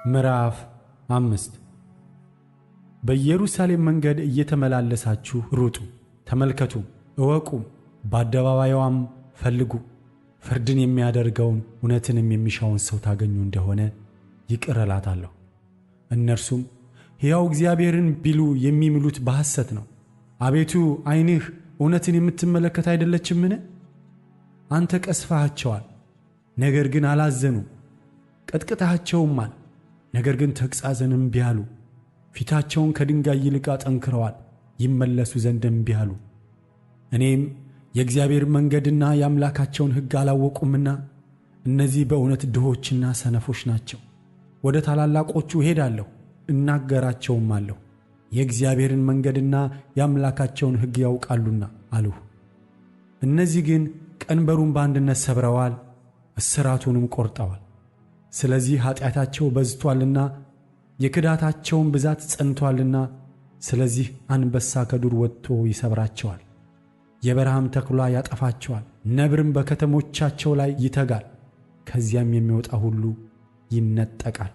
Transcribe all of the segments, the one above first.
ምዕራፍ 5 በኢየሩሳሌም መንገድ እየተመላለሳችሁ ሩጡ፣ ተመልከቱ፣ እወቁም፣ በአደባባይዋም ፈልጉ። ፍርድን የሚያደርገውን እውነትንም የሚሻውን ሰው ታገኙ እንደሆነ ይቅር እላታለሁ። እነርሱም ሕያው እግዚአብሔርን ቢሉ የሚምሉት በሐሰት ነው። አቤቱ ዓይንህ እውነትን የምትመለከት አይደለችምን? አንተ ቀስፈሃቸዋል፣ ነገር ግን አላዘኑም። ቀጥቅጠሃቸውማል፣ ነገር ግን ተግሣጽን እምቢ አሉ። ፊታቸውን ከድንጋይ ይልቅ አጠንክረዋል፣ ይመለሱ ዘንድ እምቢ አሉ። እኔም የእግዚአብሔር መንገድና የአምላካቸውን ሕግ አላወቁምና እነዚህ በእውነት ድሆችና ሰነፎች ናቸው። ወደ ታላላቆቹ እሄዳለሁ እናገራቸውም አለሁ፣ የእግዚአብሔርን መንገድና የአምላካቸውን ሕግ ያውቃሉና አልሁ። እነዚህ ግን ቀንበሩን በአንድነት ሰብረዋል፣ እስራቱንም ቆርጠዋል። ስለዚህ ኃጢአታቸው በዝቶአልና የክዳታቸውን ብዛት ጸንቶአልና፣ ስለዚህ አንበሳ ከዱር ወጥቶ ይሰብራቸዋል፣ የበረሃም ተኩላ ያጠፋቸዋል። ነብርም በከተሞቻቸው ላይ ይተጋል፣ ከዚያም የሚወጣ ሁሉ ይነጠቃል።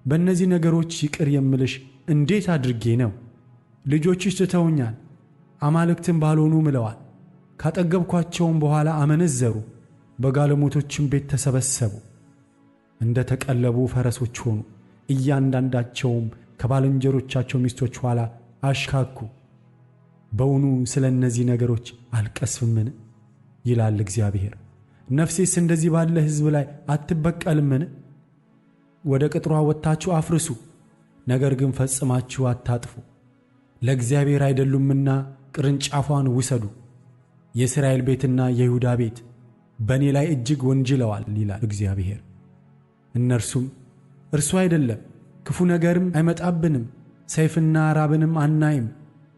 በእነዚህ ነገሮች ይቅር የምልሽ እንዴት አድርጌ ነው? ልጆችሽ ትተውኛል፣ አማልክትም ባልሆኑ ምለዋል። ካጠገብኳቸውም በኋላ አመነዘሩ፣ በጋለሞቶችም ቤት ተሰበሰቡ። እንደ ተቀለቡ ፈረሶች ሆኑ፣ እያንዳንዳቸውም ከባልንጀሮቻቸው ሚስቶች ኋላ አሽካኩ። በውኑ ስለ እነዚህ ነገሮች አልቀስፍምን? ይላል እግዚአብሔር። ነፍሴስ እንደዚህ ባለ ሕዝብ ላይ አትበቀልምን? ወደ ቅጥሯ ወጥታችሁ አፍርሱ፣ ነገር ግን ፈጽማችሁ አታጥፉ። ለእግዚአብሔር አይደሉምና ቅርንጫፏን ውሰዱ። የእስራኤል ቤትና የይሁዳ ቤት በእኔ ላይ እጅግ ወንጅለዋል፣ ይላል እግዚአብሔር። እነርሱም እርሱ አይደለም፣ ክፉ ነገርም አይመጣብንም፣ ሰይፍና ራብንም አናይም፣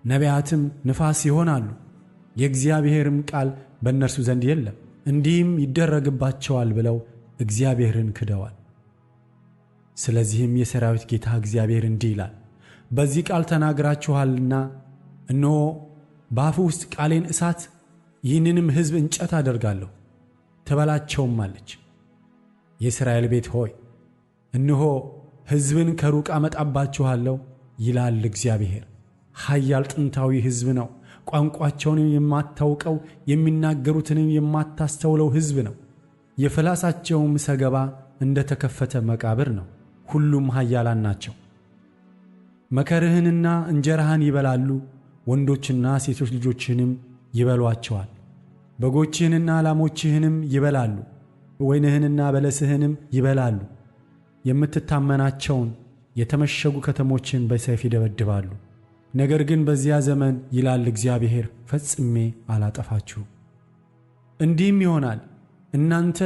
ነቢያትም ንፋስ ይሆናሉ፣ የእግዚአብሔርም ቃል በእነርሱ ዘንድ የለም፣ እንዲህም ይደረግባቸዋል ብለው እግዚአብሔርን ክደዋል። ስለዚህም የሠራዊት ጌታ እግዚአብሔር እንዲህ ይላል፣ በዚህ ቃል ተናግራችኋልና እነሆ በአፉ ውስጥ ቃሌን እሳት ይህንንም ሕዝብ እንጨት አደርጋለሁ፣ ትበላቸውም አለች። የእስራኤል ቤት ሆይ እነሆ ሕዝብን ከሩቅ አመጣባችኋለሁ፣ ይላል እግዚአብሔር። ኃያል ጥንታዊ ሕዝብ ነው፣ ቋንቋቸውንም የማታውቀው የሚናገሩትንም የማታስተውለው ሕዝብ ነው። የፍላጻቸውም ሰገባ እንደ ተከፈተ መቃብር ነው፣ ሁሉም ኃያላን ናቸው። መከርህንና እንጀራህን ይበላሉ፣ ወንዶችና ሴቶች ልጆችህንም ይበሏቸዋል። በጎችህንና ላሞችህንም ይበላሉ፣ ወይንህንና በለስህንም ይበላሉ። የምትታመናቸውን የተመሸጉ ከተሞችን በሰይፍ ይደበድባሉ። ነገር ግን በዚያ ዘመን ይላል እግዚአብሔር፣ ፈጽሜ አላጠፋችሁም። እንዲህም ይሆናል፣ እናንተ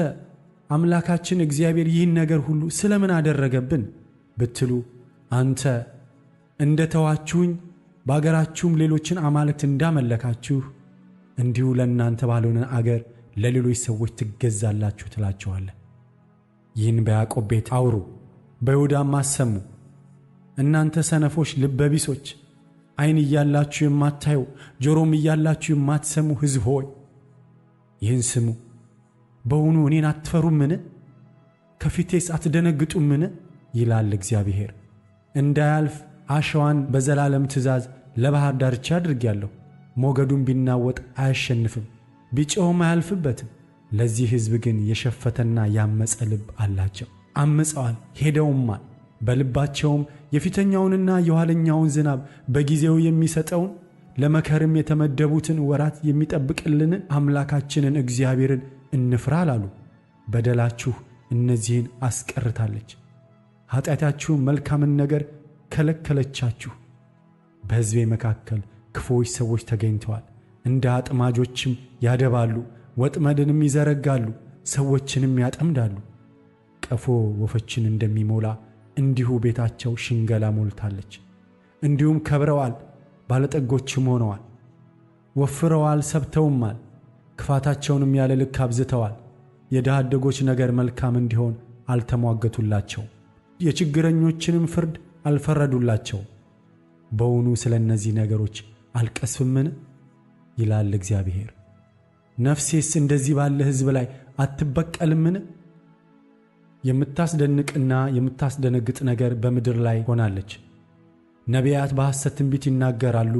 አምላካችን እግዚአብሔር ይህን ነገር ሁሉ ስለምን አደረገብን ብትሉ፣ አንተ እንደ ተዋችሁኝ በአገራችሁም ሌሎችን አማልክት እንዳመለካችሁ እንዲሁ ለእናንተ ባልሆነ አገር ለሌሎች ሰዎች ትገዛላችሁ ትላችኋለህ። ይህን በያዕቆብ ቤት አውሩ፣ በይሁዳም አሰሙ። እናንተ ሰነፎች፣ ልበቢሶች፣ ዓይን እያላችሁ የማታዩ ጆሮም እያላችሁ የማትሰሙ ሕዝብ ሆይ ይህን ስሙ። በውኑ እኔን አትፈሩምን? ከፊቴስ አትደነግጡምን? ይላል እግዚአብሔር። እንዳያልፍ አሸዋን በዘላለም ትእዛዝ ለባሕር ዳርቻ አድርጌአለሁ። ሞገዱን ቢናወጥ አያሸንፍም፣ ቢጮኽም አያልፍበትም። ለዚህ ሕዝብ ግን የሸፈተና ያመፀ ልብ አላቸው። አምፀዋል፣ ሄደውማል። በልባቸውም የፊተኛውንና የኋለኛውን ዝናብ በጊዜው የሚሰጠውን ለመከርም የተመደቡትን ወራት የሚጠብቅልን አምላካችንን እግዚአብሔርን እንፍራ አላሉ። በደላችሁ እነዚህን አስቀርታለች፣ ኃጢአታችሁም መልካምን ነገር ከለከለቻችሁ። በሕዝቤ መካከል ክፉዎች ሰዎች ተገኝተዋል፣ እንደ አጥማጆችም ያደባሉ፣ ወጥመድንም ይዘረጋሉ፣ ሰዎችንም ያጠምዳሉ። ቀፎ ወፎችን እንደሚሞላ እንዲሁ ቤታቸው ሽንገላ ሞልታለች። እንዲሁም ከብረዋል፣ ባለጠጎችም ሆነዋል፣ ወፍረዋል፣ ሰብተውማል፣ ክፋታቸውንም ያለ ልክ አብዝተዋል። የድሃ አደጎች ነገር መልካም እንዲሆን አልተሟገቱላቸውም፣ የችግረኞችንም ፍርድ አልፈረዱላቸውም። በውኑ ስለ እነዚህ ነገሮች አልቀስፍምን? ይላል እግዚአብሔር። ነፍሴስ እንደዚህ ባለ ሕዝብ ላይ አትበቀልምን? የምታስደንቅና የምታስደነግጥ ነገር በምድር ላይ ሆናለች። ነቢያት በሐሰት ትንቢት ይናገራሉ፣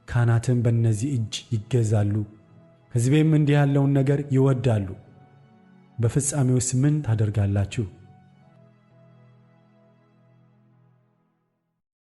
ካህናትም በእነዚህ እጅ ይገዛሉ። ሕዝቤም እንዲህ ያለውን ነገር ይወዳሉ። በፍጻሜውስ ምን ታደርጋላችሁ?